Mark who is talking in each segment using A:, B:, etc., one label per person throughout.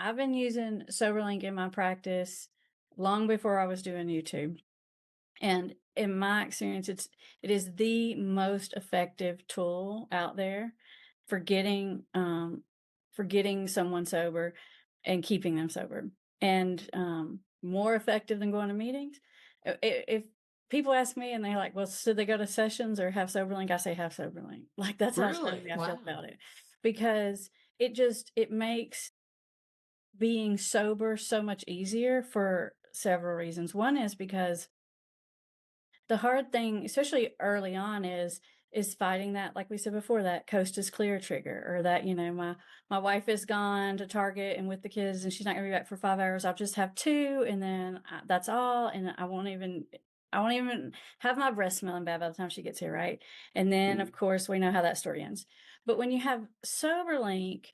A: I've been using Soberlink in my practice long before I was doing YouTube. And in my experience, it is the most effective tool out there for getting someone sober and keeping them sober, and more effective than going to meetings. If people ask me and they're like, "Well, should they go to sessions or have SoberLink?" I say have SoberLink. Like that's how
B: Really?
A: strongly I feel
B: Wow.
A: about it, because it makes being sober so much easier for several reasons. One is because the hard thing, especially early on, is fighting that, like we said before, that coast is clear trigger, or that, my wife is gone to Target and with the kids and she's not gonna be back for 5 hours. I'll just have two, and then that's all, and I won't even have my breath smelling bad by the time she gets here, right? And then of
B: Mm.
A: course we know how that story ends. But when you have SoberLink,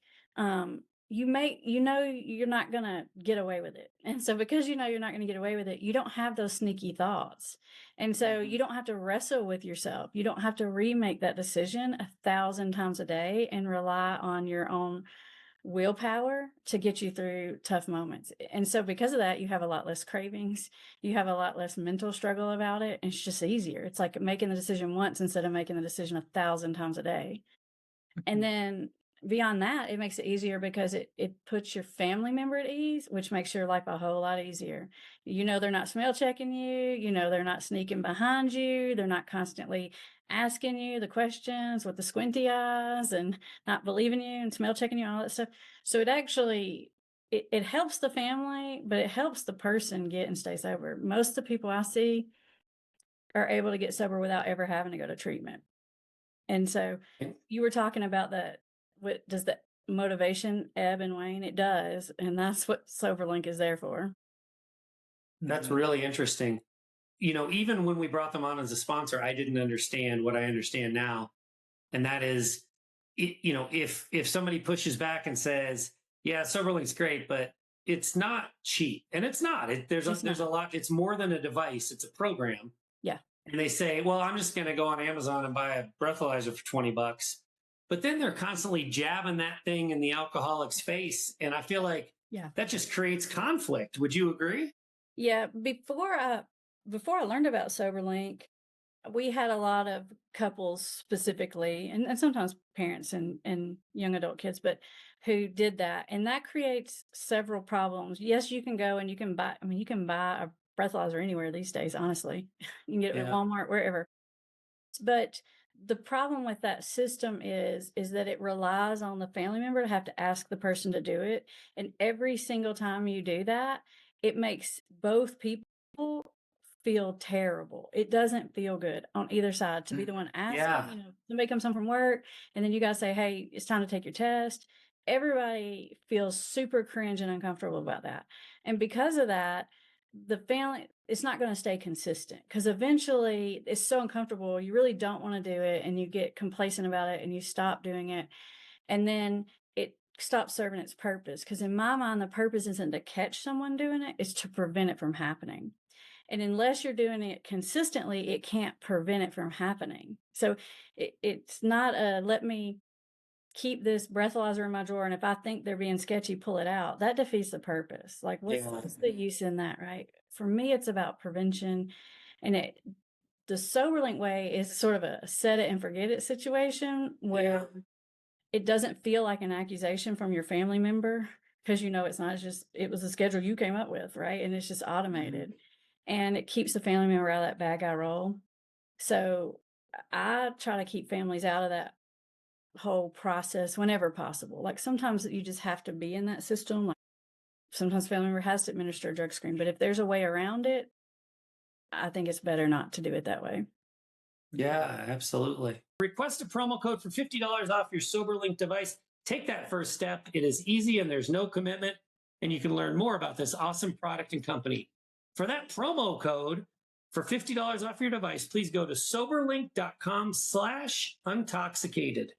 A: you're not gonna get away with it. And so because you know you're not gonna get away with it, you don't have those sneaky thoughts. And so
B: Mhm.
A: you don't have to wrestle with yourself. You don't have to remake that decision 1,000 times a day and rely on your own willpower to get you through tough moments. And so because of that, you have a lot less cravings. You have a lot less mental struggle about it. And it's just easier. It's like making the decision once instead of making the decision 1,000 times a day. And
B: Mhm.
A: then beyond that, it makes it easier because it puts your family member at ease, which makes your life a whole lot easier. You know they're not smell checking you, they're not sneaking behind you, they're not constantly asking you the questions with the squinty eyes and not believing you and smell checking you and all that stuff. So it helps the family, but it helps the person get and stay sober. Most of the people I see are able to get sober without ever having to go to treatment. And so you were talking about that. What does the motivation ebb and wane? It does. And that's what SoberLink is there for.
B: That's really interesting. Even when we brought them on as a sponsor, I didn't understand what I understand now. And that is, if somebody pushes back and says, yeah, Soberlink's great, but it's not cheap. And it's not.
A: It's
B: There's a
A: not.
B: lot, it's more than a device, it's a program.
A: Yeah.
B: And they say, well, I'm just going to go on Amazon and buy a breathalyzer for 20 bucks. But then they're constantly jabbing that thing in the alcoholic's face. And I feel like
A: Yeah.
B: that just creates conflict. Would you agree?
A: Yeah. Before I learned about SoberLink, we had a lot of couples specifically, and sometimes parents and young adult kids, but who did that. And that creates several problems. Yes, you can go and you can buy a breathalyzer anywhere these days, honestly. You can get it at
B: Yeah.
A: Walmart, wherever. But the problem with that system is that it relies on the family member to have to ask the person to do it, and every single time you do that, it makes both people feel terrible. It doesn't feel good on either side to be
B: Mm.
A: the one asking,
B: Yeah.
A: somebody comes home from work and then you guys say, "Hey, it's time to take your test." Everybody feels super cringe and uncomfortable about that. And because of that, the family it's not going to stay consistent because eventually it's so uncomfortable. You really don't want to do it and you get complacent about it and you stop doing it. And then it stops serving its purpose. Because in my mind, the purpose isn't to catch someone doing it, it's to prevent it from happening. And unless you're doing it consistently, it can't prevent it from happening. So it's not a let me keep this breathalyzer in my drawer, and if I think they're being sketchy, pull it out. That defeats the purpose. Like,
B: Yeah.
A: what's the use in that, right? For me, it's about prevention, and the SoberLink way is sort of a set it and forget it situation
B: Yeah.
A: where it doesn't feel like an accusation from your family member because it's not. It's just it was a schedule you came up with, right? And it's just
B: Mhm.
A: automated, and it keeps the family member out of that bad guy role. So I try to keep families out of that whole process whenever possible. Like sometimes you just have to be in that system. Like sometimes family member has to administer a drug screen, but if there's a way around it, I think it's better not to do it that way.
B: Yeah, absolutely. Request a promo code for $50 off your SoberLink device. Take that first step. It is easy and there's no commitment. And you can learn more about this awesome product and company. For that promo code for $50 off your device, please go to soberlink.com/untoxicated.